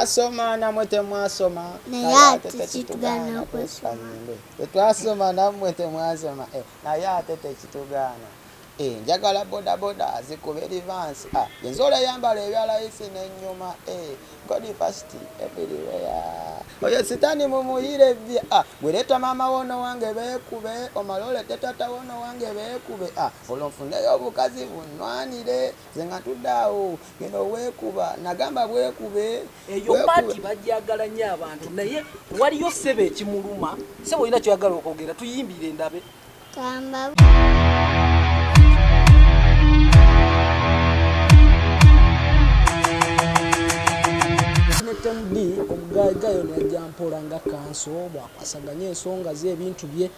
twasoma namwe temwasoma naye ate tekitugaana kwesoma. Twasoma namwe temwasoma naye ate tekitugaana. Njagala boda boda zikube advance. Yenzola yambala ebyalayisi n'ennyuma. God first everywhere. Oyo sitani mumuyire bya. Bweleta mama wono wange beekube, omalole tata wono wange beekube. Olonfuneyo obukazi bunwanire zenga tuddawo ngeno weekuba nagamba bwekube. Eyo paati bajjagala nnyo abantu naye waliyo ssebe ekimuluma. Ssebe olina kyoyagala okwogera tuyimbire ndabe. Kamba MD omugagayo nejampola nga kanso bwakwasaganya ensonga z'ebintu bye.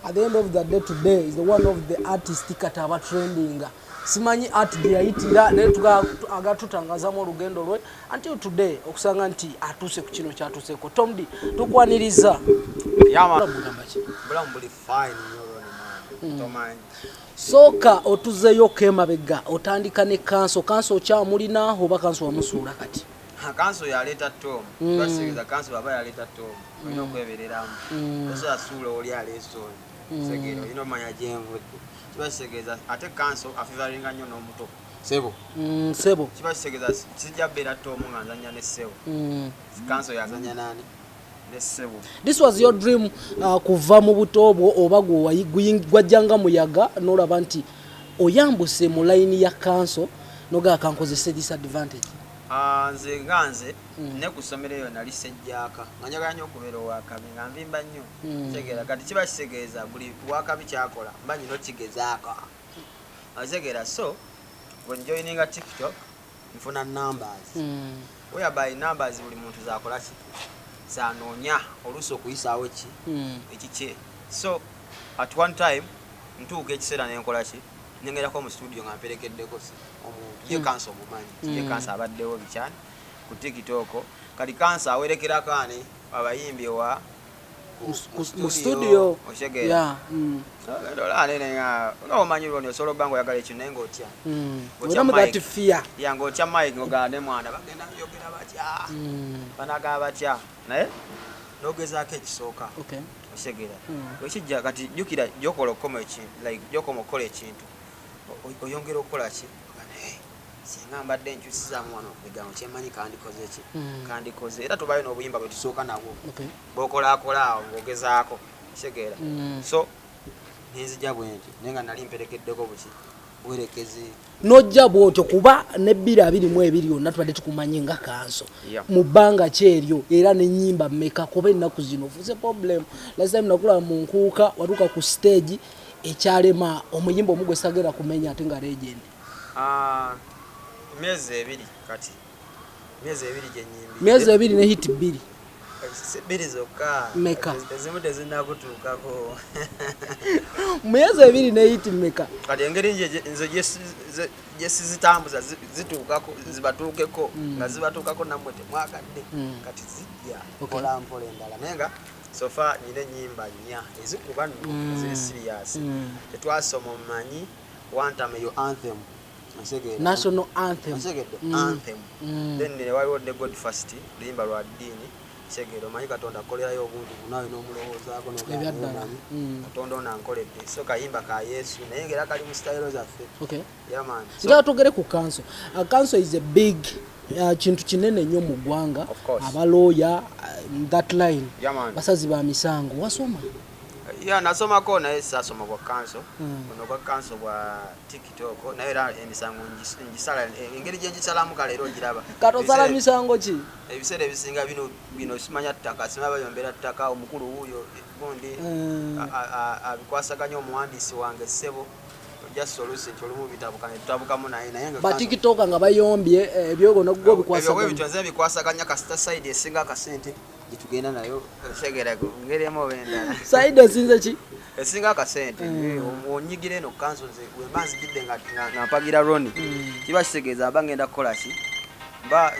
At the end of the day today is the one of the artists kati aba trending. Simanyi art yayitira naye agatutangazamu olugendo lwe until today okusanga nti atuuse ku kino kyatuuseko. Tom D tukwaniriza. Bulamu buli fine tomanyi. Soka otuzeyo kemabega otandika ne kanso kyamulina oba kanso wamusuula kati. Kanso yaleta Tom. Twasegeza kanso baba yaleta Tom. Olina okwebereramu. Oso asuula oli aleeso. Segero ino manya jenvu. Twasegeza ate kanso afivaringa nnyo n'omuto. Sebo. Sebo. Twasegeza sijja bera Tom nga nzanya ne Sebo. Kanso yazanya nani? Ne Sebo. This was your dream kuva mu buto obwo oba gwajjanga muyaga n'olaba nti oyambuse mu line ya kanso noga kankozese disadvantage. Nze ganze ne kusomera eyo nali sejjaka nganyagala nnyo okubeera owakabi nga nvimba nnyo kitegeera kati kiba kisegeeza buli wakabi kyakola mba nyina okigezaako ategeera so when joininga TikTok nfuna numbers whereby numbers buli muntu zakola ki zanoonya oluusi okuyisaawo ekikye so at one time ntuuka ekiseera nenkola ki nengerako mu studio nga mperekeddeko omuntu ye kanso omumanyi ye kanso abaddewo bikyani ku TikTok kali kanso awerekerako ani abayimbi wa mu studio oshegeera dola nenga omanyi lwoni osolo bango yagala ekyo naye ng'otya odamu that fear yange otya mike ng'ogala mwana bagenda byogera batya banaga batya naye nogezaako ekisooka oshegeera wekijja kati jjukira gyokola okukola ekintu like gyokoma okukola ekintu oyongera okukola ki singa mbadde nkyusizaamu wano ebigambo kyemanyi kandikoze ki kandikoze era tubayo n'obuyimba bwe tusooka nabwo bw'okolaakola awo ng'ogezaako kitegeera so nenzija bwe nti naye nga nali mperekeddeko buki buwerekezi nojja bwotyo kuba n'ebbiri 22 yonna tubadde tukumanyi nga kanso mu bbanga kyeryo era n'ennyimba mmeka kuba ennaku zino ofuuse problem last time nakulaba mu nkuuka watuuka ku stage ekyalema omuyimba omugwe sagera kumenya ate nga legend. Myezi ebiri kati myezi ebiri gyenyimbi myezi ebiri ne hit 2 biri zokka meka ezimu tezinakutuukako myezi ebiri ne hit meka kati engeri nze gyesizitambuza zituukako zibatuukeko nga zibatuukako nammwe temwagadde kati zijja mpola mpola endala naye nga sofa nyine ennyimba 4 ezikuba nno ziri serious tetwasoma omumanyi wantame yo anthem national anthem anthem then waliwo ne God first luyimba lwa ddiini segero omanyi katonda akolerayo obuntu nawe n'omulowoozaako n'ogaddala katonda ono ankoledde so kayimba ka Yesu naye ngera kali mu style zaffe yaman nga tugere ku kanso kanso is a big kintu kinene nnyo mu ggwanga abalooya that line basazi ba misango wasoma nasomako naye sasoma bwa kanso ono bwa kanso bwa TikTok naye era emisango ngisala engeri gyengisalamu kale era ogiraba katosala misango ki ebiseera ebisinga bino simanya ttaka simanya bayombera ttaka omukulu wuuyo gundi abikwasaganya omuwandiisi wange Ssebo just solution kyolumu bitabukane tutabukamu naye nga ba TikTok nga bayombye ebyogo nogwo bikwasaganya ebyo bitonze bikwasaganya kasita side esinga kasente gitugenda nayo segera ngeremo benda side esinze ki esinga kasente onyigire eno kanso nze wembanzi gidde nga mpagira roni kiba kisegeeza abangenda kukola ki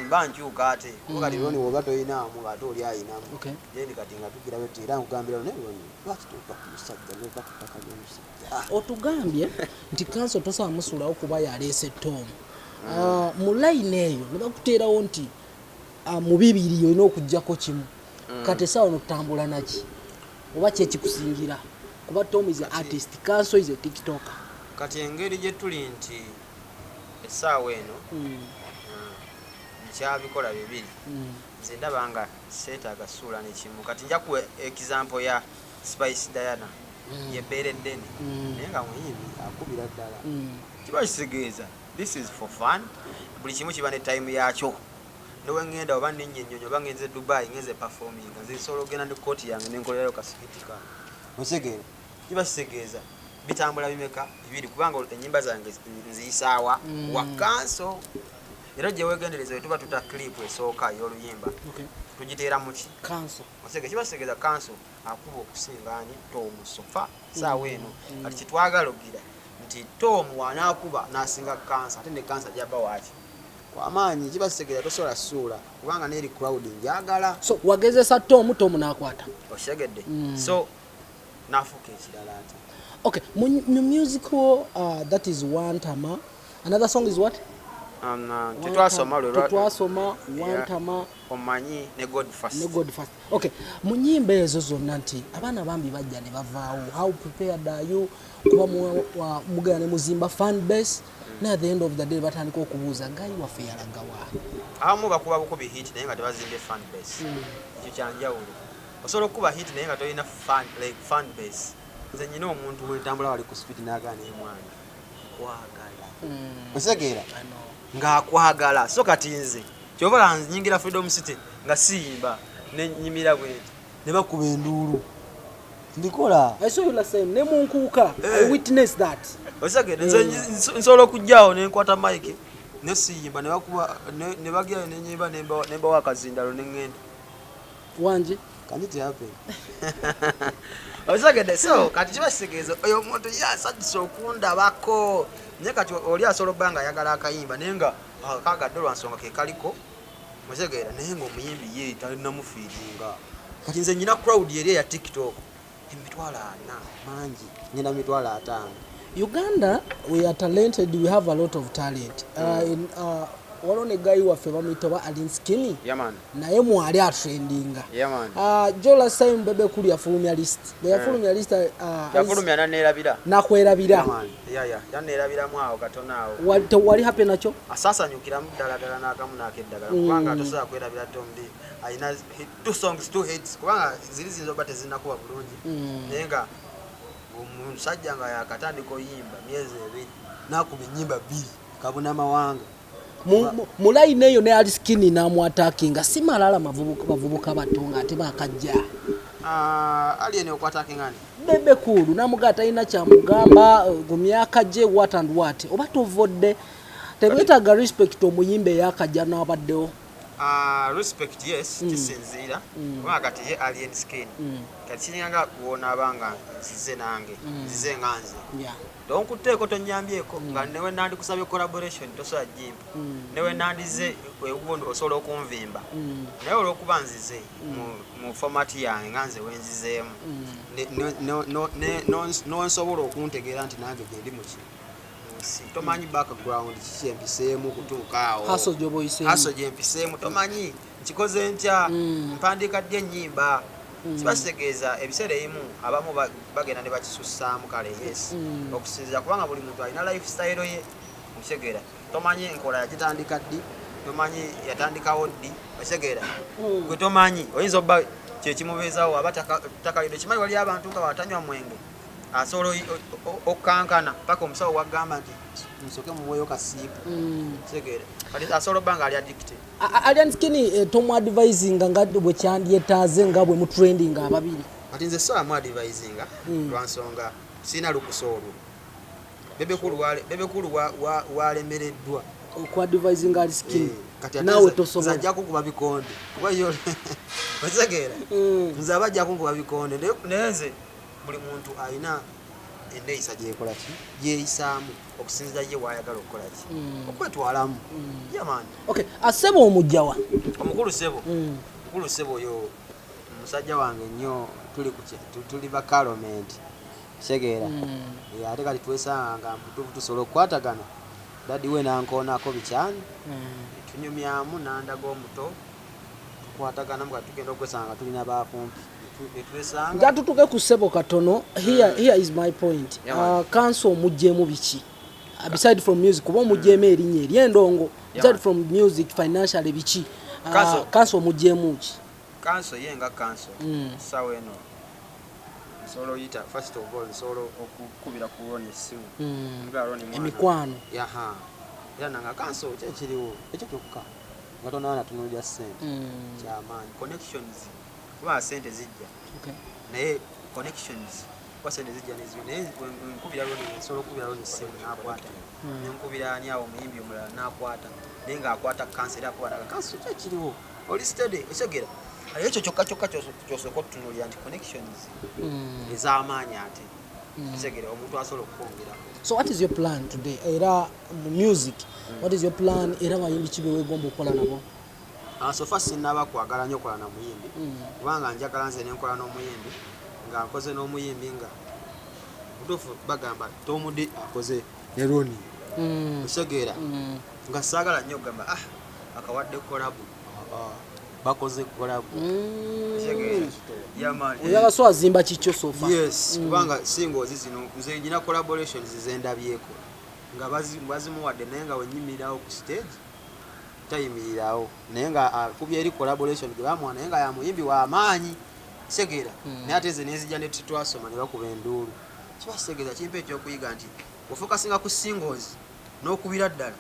mba nkyuka ate kuba lironi woba toyinaamu ng'ate oli ayinamu jendi kati nga tukirabe ti era nkugambira ne roni lwakituuka ku musajja nova ku ttaka ly'omusajja otugambye nti kanso tosaba musulawo kuba yaleese Tom mu line eyo ne bakuteerawo nti mu bibiri olina okuggyako kimu kati essaawa notutambula naki oba kyekikusingira kuba Tom is an artist Kanso is a tiktoker kati engeri gye tuli nti essaawa eno nkyabikola bibiri nze ndaba nga seetaaga ssuula nekimu kati nja kuwa example ya Spice Diana yebeeredde naye nga muyimbi akubira ddala kiba kitegeeza this is for fun buli kimu kiba ne time yakyo newe ngenda oba nennyonnyonyo oba ngenze Dubai ngenze performing nze nsobola ogenda ne kooti yange nenkolerayo kasikitika osegeera kiba kitegeeza bitambula bimeka bibiri kubanga ennyimba zange nziyisaawa wa Kanso era gye weegendereza bwe tuba tuta clip esooka y'oluyimba tugiteera muki Kanso osege kiba kitegeeza Kanso akuba okusingaani Tom sofa saawa eno kati kitwagala ogira nti Tom wanaakuba n'asinga Kanso ate ne Kanso gyaba waaki kwamaanyi kiba kitegeeza tosobola ssuula kubanga n'eri crowd njagala so wagezesa Tom n'akwata oshegedde so nafuuka ekirala ati okay mu musical that is Wantama another song is what tetwasoma Wantama omanyi ne God First okay mu nnyimba ezo zonna nti abaana bambi bajja ne bavaawo how prepared are you kuba mugenda ne muzimba fan base naye at the end of the day batandika okubuuza gayi waffe yalagawa abamu bakuba bukubi hit naye nga tebazimbe fan base ekyo kyanjawulo osobola okuba hit naye nga tolina fan base nze nyina omuntu wetambula wali ku speed n'agaana emwana kwagala osegeera ng'akwagala so kati nze kyobola nyingira Freedom City nga siyimba nenyimira bweti ne bakuba enduulu ndikola I saw you last time ne munkuuka I witnessed that osegeera nze nsobola okujjaawo nenkwata mike ne siyimba ne bakuba ne bagyayo nenyimba nemba wakazindalo neŋŋenda wanje can it happen osagede so kati kiba kitegeeza oyo omuntu yasajjisa okundabako naye kati oli asobola obbanga ayagala akayimba naye nga kagadde olwansonga ke kaliko osegeera naye nga omuyimbi ye talinamufiiringa kati nze nyina crowd eri eya TikTok emitwalo 4 mangi nyina mitwalo 5 Uganda we are talented we have a lot of talent waliwo ne gayi waffe bamuyita oba Alinskinny naye mwali atrendinga Jola Simon bebe kuli yafulumya list bwe yafulumya list yafulumya nakwerabira yaneerabiramu awo katono awo wali happy nakyo asasanyukiramu ddala n'akamu n'akeddagala kubanga tosobola kwerabira Tomdi ayina 2 songs 2 hits kubanga ziri zinzo oba tezinakuba bulungi naye nga omusajja nga yakatandika oyimba myezi 2 nakuba ennyimba 2 kabuna mawanga mulayini eyo ne Alinskinny n'amwatakinga si malala bavubuka bato nga ate bakajja alien okwatakinga bebe kulu namuga talina kyamugamba ku myaka gye what and what oba tovodde tebwetaaga respect omuyimbe yakajja n'abaddewo respect yes kisinziira kubanga kati ye Alinskinny kati kiringanga kuwona abanga nzize nange nzize nganze donkuteeko tonyambyeko nga newe nandi kusabye collaboration tosobola jimba newe nandize ebundi osobola okunvimba naye olwokuba nzize mu format yange nga nze wenzizeemu nonsobola okuntegeera nti nange gye ndi muki tomanyi background kiki empiseemu kutuuka awo haso gye empiseemu tomanyi nkikoze ntya mpandiika ddi ennyimba kiba kitegeeza ebiseera ebimu abamu bagenda ne bakisussaamu kale yes okusinziira kubanga buli muntu alina lifestyle ye okitegeera tomanyi enkola yagitandika ddi tomanyi yatandikawo ddi okitegeera gwe tomanyi oyinza obba kyekimubeezaawo aba takalidde kimanyi wali abantu nga batanywa mwenge asobola okukankana paka omusawo wagamba nti nsoke mumuweyo kasiipu kitegeera kati asobola obba nga ali addicted Alinskinny tomwadvisinga nga bwe kyandyetaaze nga bwe mutrendinga ababiri kati nze soa mwadvisinga lwansonga sina lukusa olwo bebekulu walemereddwa okwadvisinga Alinskinny nawe tosobola ajja kukuba bikonde kuba yo otegeera nze abajja kunkuba bikonde naye nze buli muntu alina enneeyisa gyekola ki gyeyisaamu okusinziira ye waayagala okukola ki okwetwalamu yamaani okay asebo omujjawa omukulu sebo oyo musajja wange nnyo tuli ba Parliament kitegeera ate kati twesanga mutuufu tusobola okukwatagana daddi we nankoonako bikyani tunyumyamu nandaga omuto tukwatagana nga tugenda okwesanga tulina bakumpi netwesanga nja tutuke ku ssebo katono. Here is my point. Council omugyeemu biki beside from music kuba omugyeemu erinnya ery'endongo beside from music financially biki council omugyeemu ki kanso yenga kanso sawa eno solo yita first of all solo okukubira ku Ronnie essimu nga Ronnie mwana emikwano yaha era nanga kanso kyekiriwo ekyo kyokka nga tonaana tunulira ssente kyamaanyi connections kuba ssente zijja naye connections kuba ssente zijja nezio naye nkubira Ronnie solo okubira Ronnie essimu n'akwata nenkubira ani awo omuyimbi omulala n'akwata naye ng'akwata kanso era akwata kanso kyekiriwo oli steady esegera ekyo kyokka kyosooka okutunuulira nti connections ez'amaanyi ate kisegere omuntu asobola okukwongera. So what is your plan today era mu music what is your plan era bayimbi kibe wegomba okukola nabo? So far sinaba kwagala nnyo okola na muyimbi kubanga njagala nze nenkola n'omuyimbi nga nkoze n'omuyimbi nga mutuufu bagamba tomudi akoze ne Ronnie kisegera nga saagala nnyo okugamba akawadde kolabu bakoze kolabu oyala so azimba kikyo sofa. Yes kubanga singles zino nze njina collaborations zendabyeko nga bazimuwadde naye nga wenyimirirawo ku stage tayimirirawo naye nga akubye eri collaboration gye bamuwa naye nga yamuyimbi w'amaanyi segera naye ate ze nezijja ne titwasoma ne bakuba enduulu kiba segera kimpa ekyokuyiga nti ofokasinga ku singles n'okubira ddala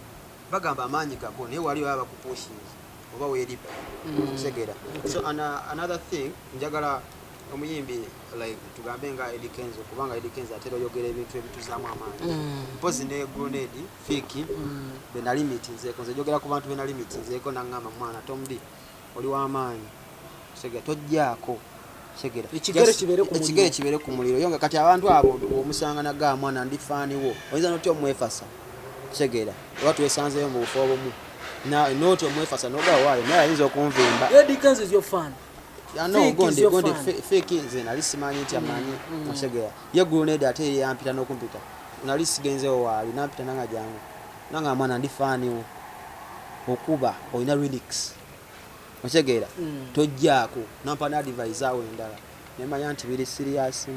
bagamba amaanyi gago naye wali baba bakupushinze oba weeripa segera. So another thing njagala omuyimbi like tugambe nga Eddie Kenzo kubanga Eddie Kenzo atera oyogera ebintu ebituzaamu amaanyi mpozi ne Grenade Fiki bena limitinzeeko nze jogera ku bantu bena limitinzeeko nangamba mwana Tom D oli w'amaanyi segera tojjaako segera ekigere kibeere ku muliro yonga kati abantu abo omusanga nagaa mwana ndi faaniwo oyinza noti omwefasa segera oba twesanzeyo mu bufo obumu noti omwefasa nogawaayo naye ayinza okunvimba. Eddie Kenzo is your fan? No, gonde fake nze nali simanyi nti amanyi musegera ye Grenade ate yampita n'okumpita nali sigenzeewo waali nampita nanga jangu nanga mwana ndi faaniwo okuba olina lyrics musegera tojjaako nampa n'advice awo endala nemanya nti biri serious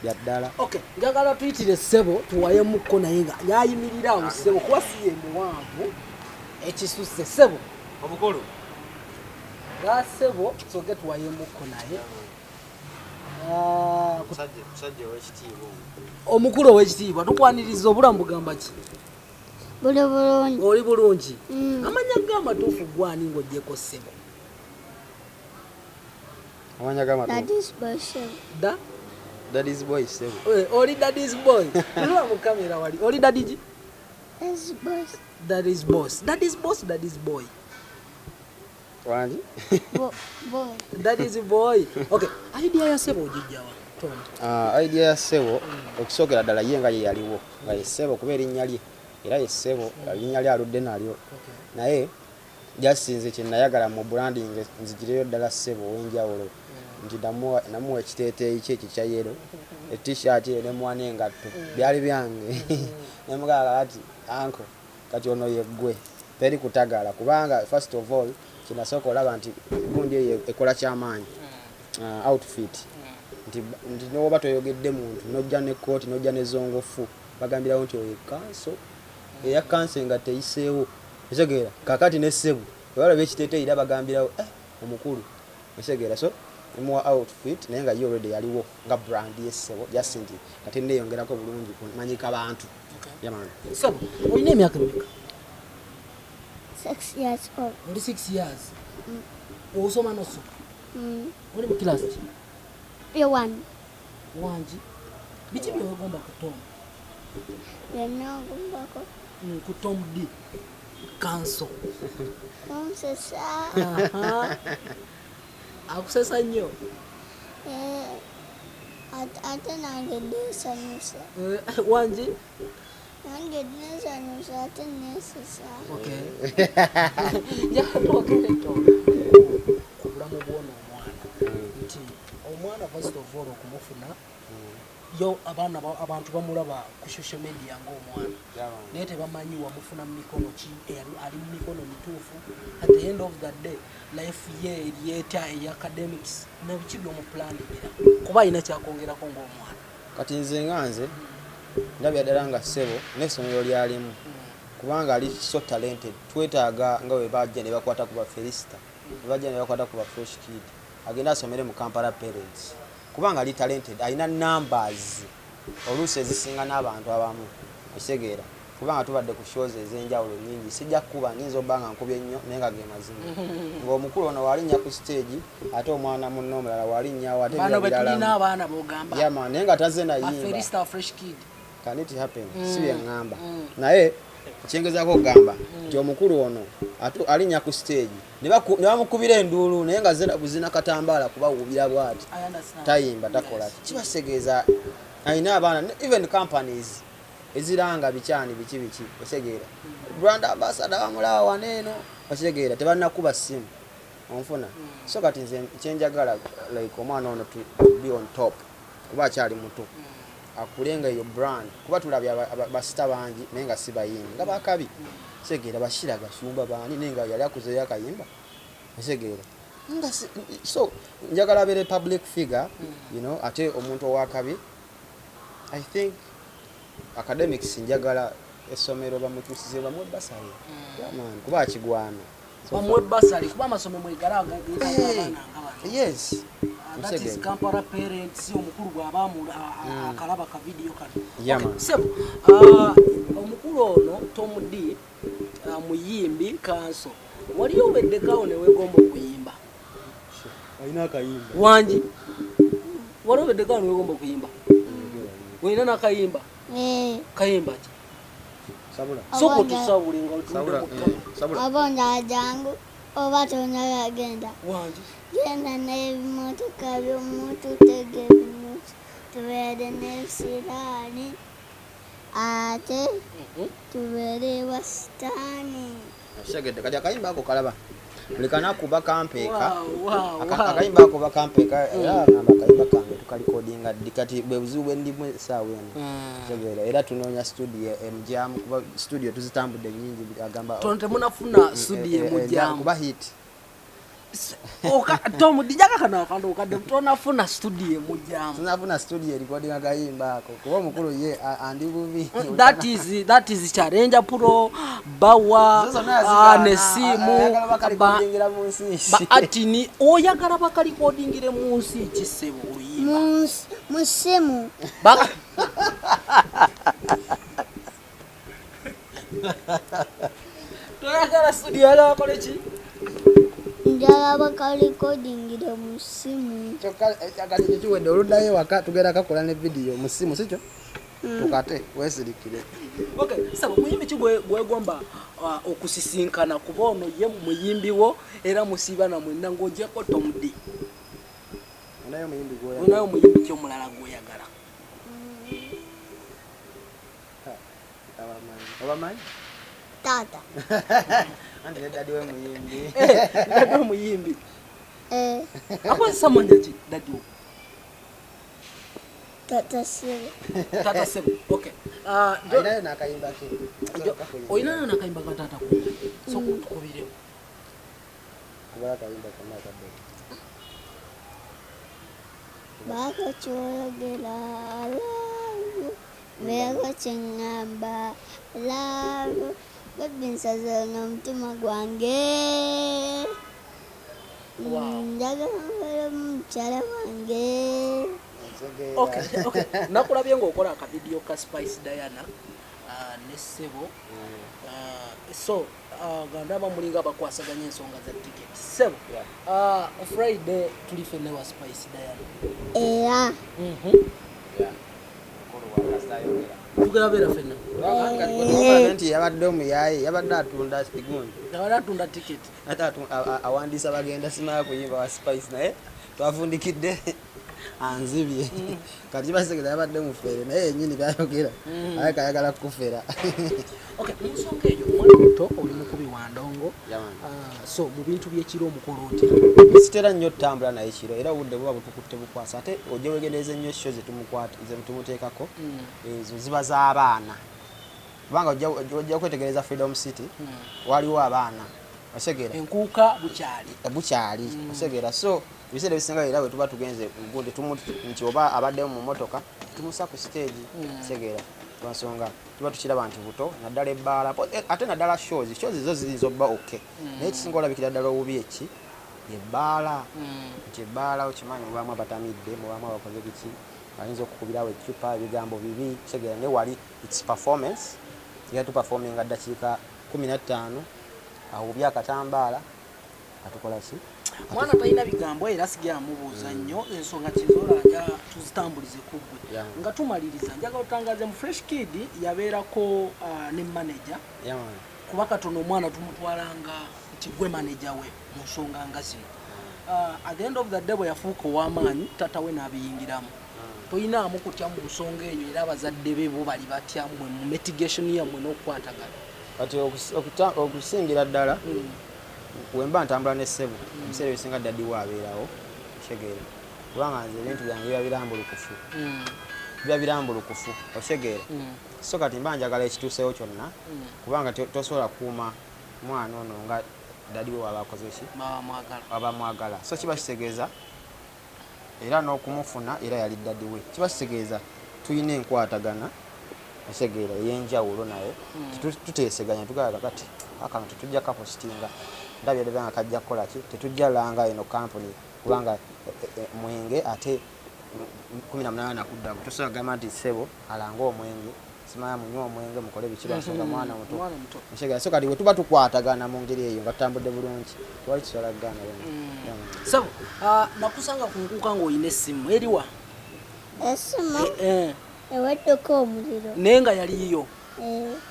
bya ddala. Okay njagala tuyitire ssebo tuwayemukko naye nga yayimirira awo ssebo kuba siye muwanvu ekisusse ssebo obukulu gasebo soke tuwayemukko naye musajja ow'ekitiibwa omukulu ow'ekitiibwa tukwaniriza obulamu bugamba ki? Buli bulungi. Oli bulungi. Amanya g'amatuufu gwani ng'oggyeko ssebo? amanya g'amatuufu Daddy's boy Sebo. Daddy's boy Sebo. Oli daddy's boy. Tulwa mu kamera wali. Oli daddy ki? Daddy's boy. Daddy's boss. Daddy's boss, daddy's boy. Wandi? Boy. Daddy's boy. Okay. Idea ya Sebo ojijjawa? Tom. Idea ya Sebo okusookera ddala ye nga ye yaliwo nga ye Sebo kuba erinnya lye era ye Sebo erinnya lye aludde nalyo naye jasinze kye nayagala mu branding nzigireyo ddala Sebo ow'enjawulo nti namuwa ekiteeteeyi kye ekyo kya yero t-shirt ne mwana engatto byali byange nemugala ati anko kati ono ye ggwe teri kutagala kubanga first of all kinasooka olaba nti gundi eyo ekola kyamaanyi outfit nti n'oba toyogedde muntu n'ojja ne kooti n'ojja ne zongofu bagambirawo nti oyo kanso eya kanso nga teyiseewo esegeera kakati ne Sebo olaba ekiteeteeyi era bagambirawo omukulu esegeera so nemuwa outfit naye nga ye already yaliwo nga brand ye Sebo just nti kati neeyongerako bulungi kumanyika bantu yamani. Sebo olina emyaka emeka? 6 years old. Oli 6 years. Osoma noso? Oli mu class ki? P1. Wangi biki byewegomba ku Tom? Byenagombako ku Tom D kanso kunsesa. Akusesa nnyo? Ate nange nesanyusa. Wangi? Nange nesanyusa ate nesesa. Okay. Yakatwogereto obulamu bw'ono omwana nti omwana first of all okumufuna yo abantu bamulaba ku social media ng'omwana naye tebamanyi wamufuna mu mikono ki ali mu mikono mituufu. At the end of the day life ye eryeta academics nabiki by'omupulaningira kuba alina kyakwongerako ng'omwana. Kati nze nganze ndabya ddala nga ssebo n'essomero lyalimu kubanga ali so talented. Twetaaga nga bwe bajja ne bakwata ku ba Felista ne bajja ne bakwata ku ba Fresh Kid agenda asomere mu Kampala Parents kubanga ali talented, alina numbers oluusi ezisinga n'abantu abamu osegeera kubanga tubadde ku shows ez'enjawulo nnyingi. Sijja kuba nyinza obba nga nkubye nnyo naye nga ge mazima ng'omukulu ono walinnya ku stage ate omwana munno omulala walinnyawo ate abaana b'ogamba naye nga taze nayimba. Can it happen? Si bye ngamba naye ekyengezaako okugamba nti omukulu ono alinnya ku stage ne bamukubira enduulu naye nga buzina katambaala kubawubira bwati tayimba takola kibasegeeza alina abaana even companies eziranga bikyani biki osegeera brand ambassador bamulaba waneeno osegeera tebalinakuba ssimu onfuna. So kati nze kyenjagala like omwana ono to be on top kuba akyali muto akulenga eyo brand kuba tulabya basita bangi naye nga si bayimbi nga bakabi segeera bashira gasumba baani naye nga yali akuzeyo akayimba segeera so njagala bere public figure ate omuntu owakabi. I think academics njagala essomero bamutuusize bamwe basale kuba akigwana bamwe basale kuba amasomero mwegalaga yes. That is Kampala Parents omukulu bw'abaamu akalaba ka video kano. Sebo omukulu ono Tom D muyimbi kanso wali obeddekawo ne weegomba okuyimba alina akayimba wangi wali obeddekawo ne weegomba okuyimba olina n'akayimba kayimba ki soko tusabule nga otudde abonda jangu oba tonyagenda wangi genda n'ebimotoka by'omuntu tega ebimuti tubeere n'ebisiraani ate tubeere wasitaani segedde kati akayimba ako kalaba lekana kuba kampeeka akayimba ako bakampeeka era ngamba akayimba kange tukalikodinga ddi kati bwe buzibu bwe ndimu essaawa eno segera era tunoonya studio emujyamu kuba studio tuzitambudde nnyingi agamba temunafuna studio emujyamu kuba hit Tom dijaka kana kando kadde tonafuna studio emujyamu tunafuna studio recording akayimba ako kuba omukulu ye andi bubi. That is challenge pro bawa nesimu atini oyagala bakalikodingire mu nsi kisebo oyimba musimu toyagala studio ala koleki njala bakalikodingira mu ssimu kyokka kiwedde oluddayo waka tugenda kakola ne video mu ssimu sikyo tukate weesirikire. Okay, sabo muyimbi ki bwegomba okusisinkana kuba ono ye muyimbi wo era musiba na mwenna ng'ogyeko Tom D. Onayo muyimbi ki omulala gw'oyagala? Obamanyi? Tata. Andi ne dadi we muyimbi. Dadi we muyimbi. Akozesa manya ki dadi wo? Tata Sebo. Tata Sebo. Okay. Ayinayo n'akayimba ke. Oyinayo n'akayimba ka tata ko. Soko tukubirewo. Kuba akayimba konna akadde. Bako choyogera love. Mego chengamba love. Babinsaza n'omutima gwange. Njagala mukyala wange. Okay. Nakulabye ng'okola aka video ka Spice Diana ne Sebo. So gandaba mulinga bakwasaganya ensonga za ticket. Sebo Friday tuli fene wa Spice Diana. Era. Tugera bera fene. Nti yabadde omuyayi yabadde atunda sigundi. Yabadde atunda ticket. Ate awandiisa bagenda simala kuyimba wa Spice naye twafundikidde anzibye kati basegeera yabadde mufere naye yennyini byayogera aye kayagala kufera. Okay, musonga eyo muto oli mukubi wa ndongo. So mu bintu by'ekiro omukolo oti sitera nnyo ttambula naye kiro era obudde buba butukutte bukwasa ate ojja wegendereza ennyo show zetumuteekako ezo ziba z'abaana kubanga ojja kwetegereza Freedom City waliwo abaana osegeera enkuuka bukyali osegeera so ebiseera ebisinga era bwe tuba tugenze gundi nti oba abaddeyo mu mmotoka tumusa ku stage osegeera lwansonga tuba tukiraba nti buto naddala ebbaala ate naddala shows zo ziyinza obba okay naye ekisinga olabikira ddala obubi eki ebbaala nti ebbaala okimanyi mubaamu abatamidde mubaamu abakoze biki ayinza okukubirawo ecupa ebigambo bibi osegeera ne wali its performance era tuperforminga ddakiika 15 awo byakatambaala atukola ki mwana talina bigambo era sigera mubuuza nnyo ensonga kizolaja tuzitambulize kuggwe nga tumaliriza njagala otangaze mu Fresh Kid yabeerako ne manager kuba katono omwana tumutwalanga nti gwe manager we mu nsonga nga zino at the end of the day bwe yafuuka ow'amaanyi tata we n'abiyingiramu toyinaamu kutya mu nsonga eyo era abazadde be bo bali batya mmwe mu mitigation yammwe n'okukwatagana kati okusingira ddala wemba ntambula ne ssebo ebiseera ebisinga ddaddi waabeerawo osegeera kubanga nze ebintu byange biba birambulukufu osegeera so kati mba njagala ekituusewo kyonna kubanga tosobola kuuma mwana ono nga ddaddi we waba akoze ki waba mwagala so kiba kitegeeza era n'okumufuna era yali ddaddi we kiba kitegeeza tulina enkwatagana osegeera ey'enjawulo naye tuteeseganya tugaga kati akano tetujja kapositinga ndabye debanga kajja kukola ki tetujja langa eno company kubanga mwenge ate 18 nakudda tusobola gamba nti ssebo alanga omwenge simaya munywa omwenge mukole bikira nsonga mwana muto osegeera so kati bwe tuba tukwatagana mu ngeri eyo nga tutambudde bulungi twali tusobola kugana ssebo nakusanga ku nkuuka ng'olina essimu eriwa Esimu eweddeko omuliro naye nga yaliyo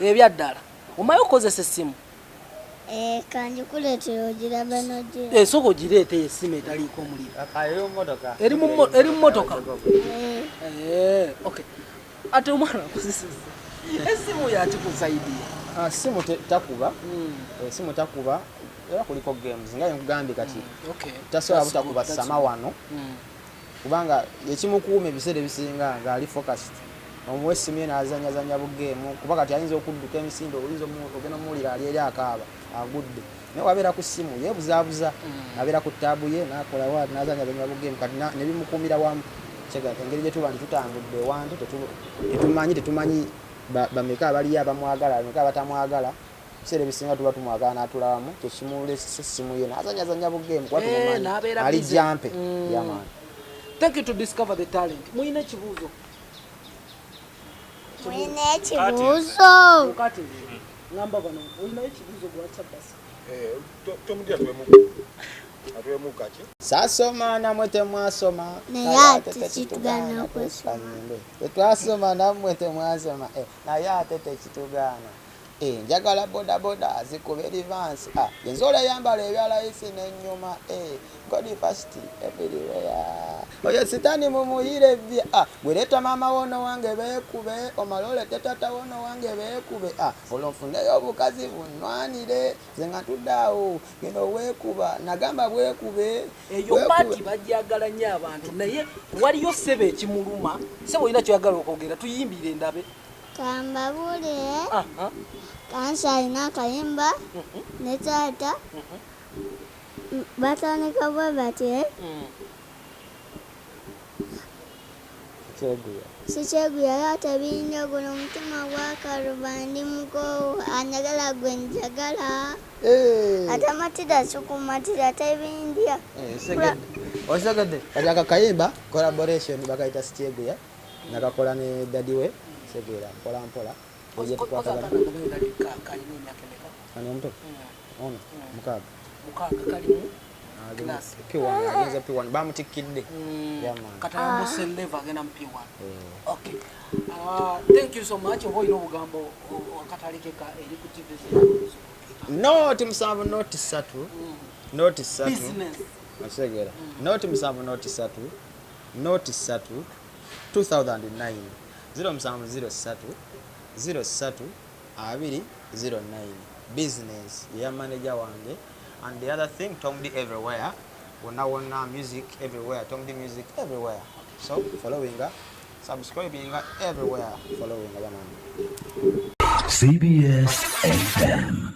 ebyaddala omaye okozesa essimu kanjikuleetera ogirabe nogira sooka ogireete essimu etaliiko omuliro eri mu mmotoka okay ate omwana akozeseza essimu yakikusaidia simu takuba simu takuba era kuliko games nga nkugambye kati tasobola butakuba sama wano kubanga ekimukuuma ebiseera ebisinga ng'ali focused omuwa essimu ye n'azanyazanya bugeemu kuba kati ayinza okudduka emisinde oyinza ogenda omuwulira ali eri akaaba agudde naye wabeera ku ssimu yeebuzaabuza abeera ku taabu ye n'akola wa n'azanyazanya bugeemu kati ne bimukuumira wamu engeri gye tuba nti tutambudde ewantu tetumanyi bameka abaliyo abamwagala bameka abatamwagala ebiseera ebisinga tuba tumwagala n'atulawamu kyekimuleesa essimu ye n'azanyazanya bugeemu kuba tumumanyi ali jampe yamaani. Thank you to discover the talent. Muyina ekibuuzo. Muyina ekibuuzo. Kati ngamba bano oyina ekibuuzo gwa WhatsApp. Tomudia atwemuka ki? Sasoma namwe temwasoma. Naye ate tekitugana okwesoma. Tetwasoma namwe temwasoma. Naye ate tekitugana. Njagala boda zikuba advance. Yenzola yambala ebyalayisi n'ennyuma. God first everywhere. Oyo sitani mumuyire bye. Bweleta mama wono wange beekube. Omalole teta wono wange beekube. Olonfuneyo obukazi bunwanire. Zenga tuddaawo. Gino weekuba. Nagamba bwekube. Eyo paati bajjagala nnyo abantu. Naye waliyo ssebo ekimuluma. Ssebo olina kyoyagala okwogera. Tuyimbire ndabe. Kambabule kansa alina akayimba ne taata batandika bwe bati sikyeguya yate binyo guno omutima gwakaluba ndi muko anyagala gwe njagala ate amatira kikumatira tebindya osegedde kati akakayimba collaboration bakayita sikyeguya nakakola ne dadi we segera mpola mpola oje tukwatagana ani omuto ono mukaga kalimu P1 agenza P1 bamutikidde yaman katayambo selleva agenda mu P1 okay thank you so much oboyina obugambo wakatalekeka eri ku TV not musanvu not satu not satu business asegera not musanvu not satu 2009 0703 03 209 business ya manager wange. And the other thing, Tom D everywhere. Wona music everywhere, Tom D music everywhere. So following her, subscribing her everywhere, following her. CBS FM.